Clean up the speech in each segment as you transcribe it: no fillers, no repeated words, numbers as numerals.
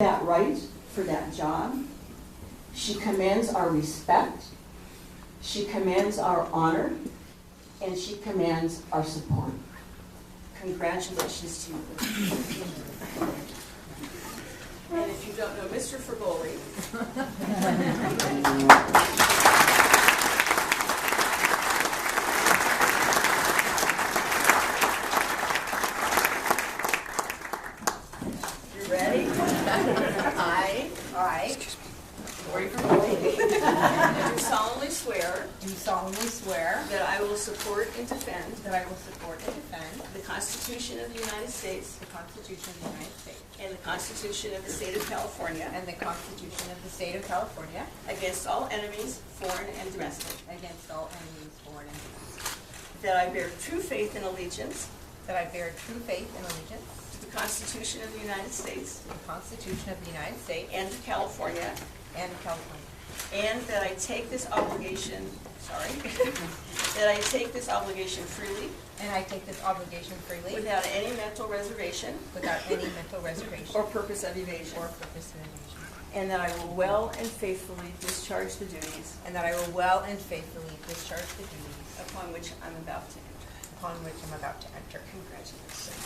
That right for that job. She commands our respect. She commands our honor. And she commands our support. Congratulations to you. And if you don't know Mr. Frugoli, you ready? I, do solemnly swear that I will support and defend the Constitution of the United States and the Constitution of the State of California against all enemies, foreign and domestic. That I bear true faith and allegiance to the Constitution of the United States and to California. And that I take this obligation, freely. Without any mental reservation. Or purpose of evasion. And that I will well and faithfully discharge the duties. Upon which I'm about to enter. Congratulations.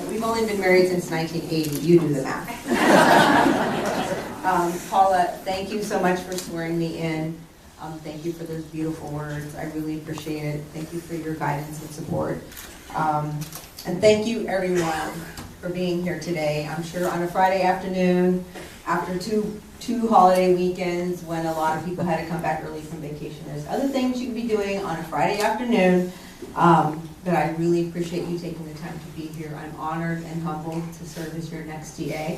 We've only been married since 1980. You do the math. Paula, thank you so much for swearing me in. Thank you for those beautiful words. I really appreciate it. Thank you for your guidance and support. And thank you, everyone, for being here today. I'm sure on a Friday afternoon, after two holiday weekends, when a lot of people had to come back early from vacation, there's other things you can be doing on a Friday afternoon. But I really appreciate you taking the time to be here. I'm honored and humbled to serve as your next TA.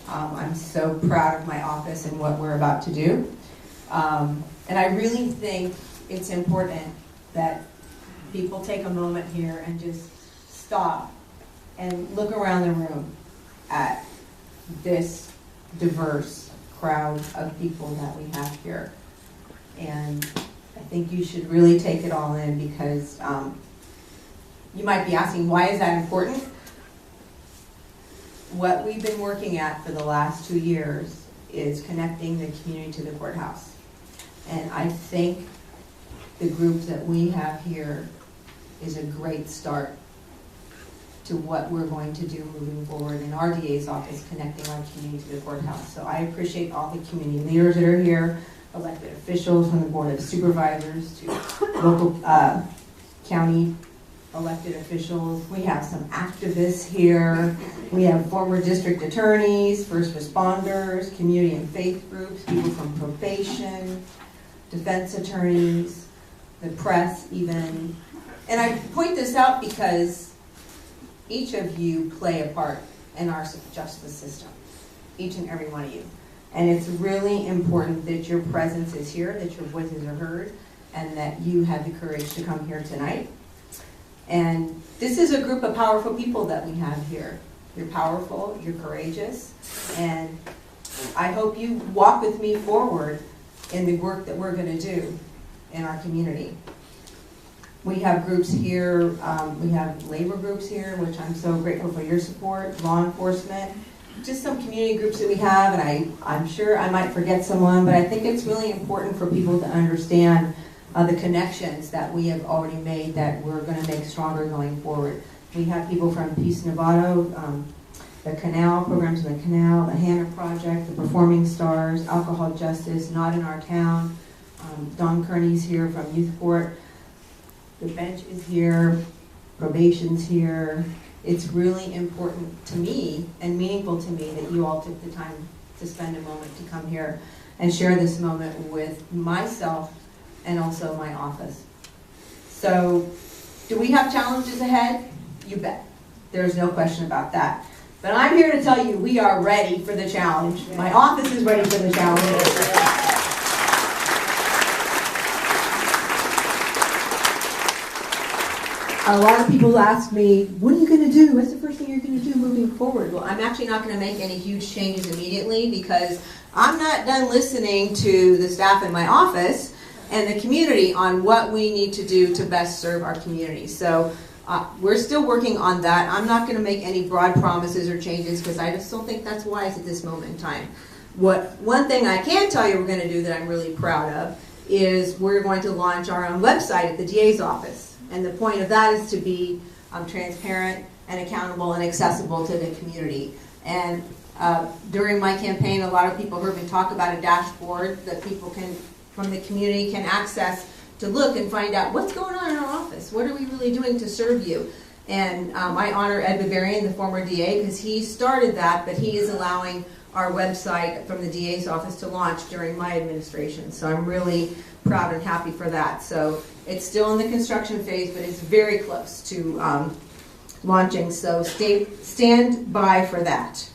I'm so proud of my office and what we're about to do. And I really think it's important that people take a moment here and just stop and look around the room at this diverse crowd of people that we have here. And I think you should really take it all in, because you might be asking, why is that important? What we've been working at for the last 2 years is connecting the community to the courthouse. And I think the group that we have here is a great start to what we're going to do moving forward in our DA's office, connecting our community to the courthouse. So I appreciate all the community leaders that are here, elected officials from the Board of Supervisors to local county elected officials. We have some activists here. We have former district attorneys, first responders, community and faith groups, people from probation, defense attorneys, the press even. And I point this out because each of you play a part in our justice system, each and every one of you. And it's really important that your presence is here, that your voices are heard, and that you have the courage to come here tonight. And this is a group of powerful people that we have here. You're powerful, you're courageous, and I hope you walk with me forward in the work that we're going to do in our community. We have groups here, we have labor groups here, which I'm so grateful for your support, law enforcement, just some community groups that we have, and I'm sure I might forget someone, but I think it's really important for people to understand the connections that we have already made that we're going to make stronger going forward. We have people from Peace Novato, the Canal, programs in the Canal, the Hannah Project, the Performing Stars, Alcohol Justice, Not in Our Town. Don Kearney's here from Youth Court. The bench is here, probation's here. It's really important to me and meaningful to me that you all took the time to spend a moment to come here and share this moment with myself and also my office. So Do we have challenges ahead? You bet. There's no question about that. But I'm here to tell you we are ready for the challenge. My office is ready for the challenge. A lot of people ask me, what are you going to do? What's the first thing you're going to do moving forward? Well, I'm actually not going to make any huge changes immediately because I'm not done listening to the staff in my office and the community on what we need to do to best serve our community. So we're still working on that. I'm not going to make any broad promises or changes because I just don't think that's wise at this moment in time. One thing I can tell you we're going to do that I'm really proud of is we're going to launch our own website at the DA's office. And the point of that is to be transparent and accountable and accessible to the community. And during my campaign, a lot of people heard me talk about a dashboard that people from the community can access to look and find out what's going on in our office. What are we really doing to serve you? And I honor Ed Bavarian, the former DA, because he started that, but he is allowing our website from the DA's office to launch during my administration. So I'm really proud and happy for that. So it's still in the construction phase, but it's very close to launching. So stand by for that.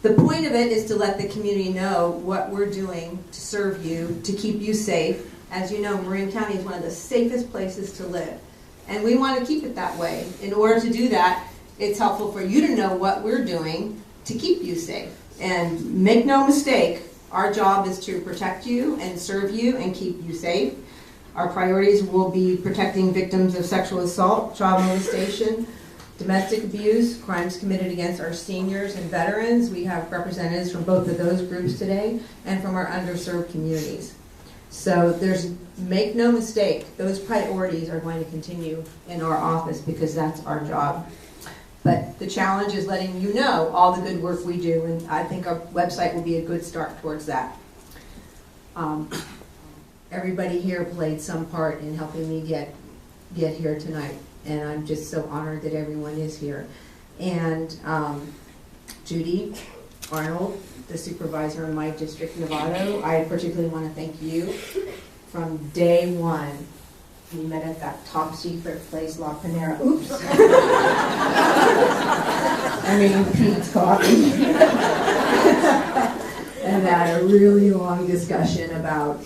The point of it is to let the community know what we're doing to serve you, to keep you safe. As you know, Marin County is one of the safest places to live. And we want to keep it that way. In order to do that, it's helpful for you to know what we're doing to keep you safe. And make no mistake, our job is to protect you and serve you and keep you safe. Our priorities will be protecting victims of sexual assault, child molestation, domestic abuse, crimes committed against our seniors and veterans. We have representatives from both of those groups today and from our underserved communities. So make no mistake, those priorities are going to continue in our office because that's our job. But the challenge is letting you know all the good work we do, and I think our website will be a good start towards that. Everybody here played some part in helping me get here tonight, and I'm just so honored that everyone is here. And Judy Arnold, the supervisor in my district, Novato, I particularly want to thank you. From day one, we met at that top secret place, La Panera. Oops. I mean, Pete's Coffee. And had a really long discussion about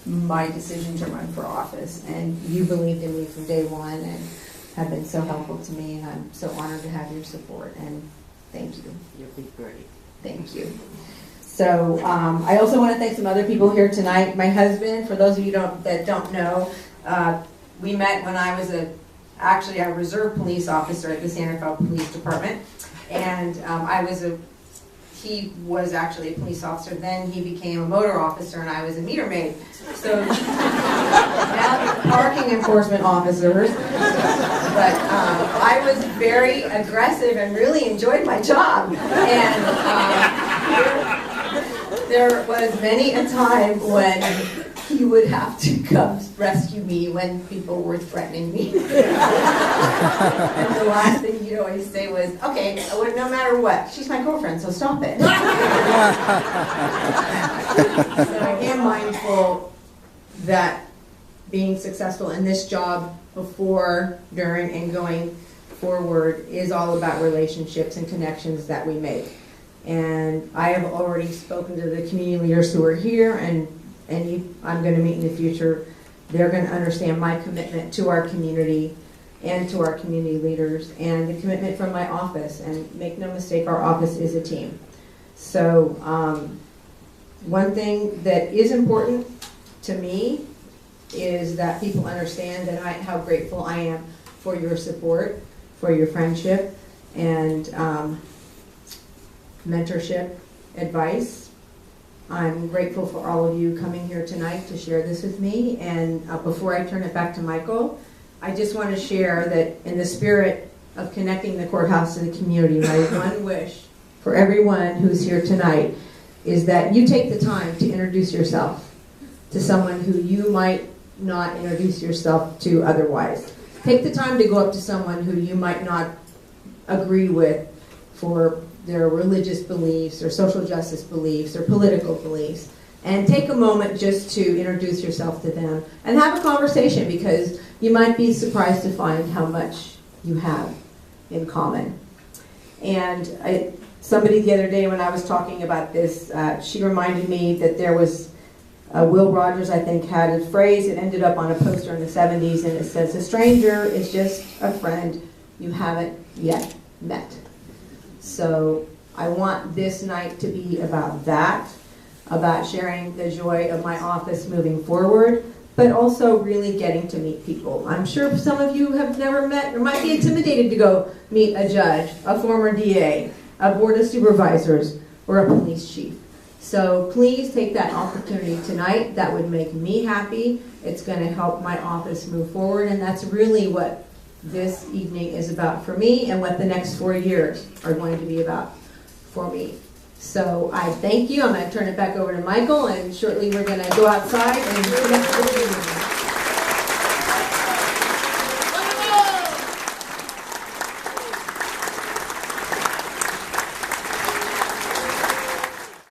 my decision to run for office. And you believed in me from day one and have been so helpful to me. And I'm so honored to have your support. And thank you. You'll be great. Thank you. So I also want to thank some other people here tonight. My husband, for those of you that don't know, we met when I was actually a reserve police officer at the Santa Fe Police Department. And he was actually a police officer. Then he became a motor officer, and I was a meter maid. So now they're parking enforcement officers. But I was very aggressive and really enjoyed my job. And there was many a time when he would have to come rescue me when people were threatening me. And the last thing he'd always say was, okay, no matter what, she's my girlfriend, so stop it. So I am mindful that being successful in this job before, during, and going forward is all about relationships and connections that we make. And I have already spoken to the community leaders who are here, and I'm going to meet in the future. They're going to understand my commitment to our community and to our community leaders and the commitment from my office. And make no mistake, our office is a team. So one thing that is important to me is that people understand that how grateful I am for your support, for your friendship, and mentorship, advice. I'm grateful for all of you coming here tonight to share this with me. And before I turn it back to Michael, I just want to share that in the spirit of connecting the courthouse to the community, my one wish for everyone who's here tonight is that you take the time to introduce yourself to someone who you might not introduce yourself to otherwise. Take the time to go up to someone who you might not agree with for their religious beliefs or social justice beliefs or political beliefs, and take a moment just to introduce yourself to them and have a conversation, because you might be surprised to find how much you have in common. And somebody the other day when I was talking about this, she reminded me that there was Will Rogers, I think, had a phrase. It ended up on a poster in the 70s, and it says, "A stranger is just a friend you haven't yet met." So I want this night to be about that, about sharing the joy of my office moving forward, but also really getting to meet people. I'm sure some of you have never met or might be intimidated to go meet a judge, a former DA, a board of supervisors, or a police chief. So please take that opportunity tonight. That would make me happy. It's going to help my office move forward, and that's really what this evening is about for me and what the next 4 years are going to be about for me. So I thank you. I'm going to turn it back over to Michael, and shortly we're going to go outside and connect with you.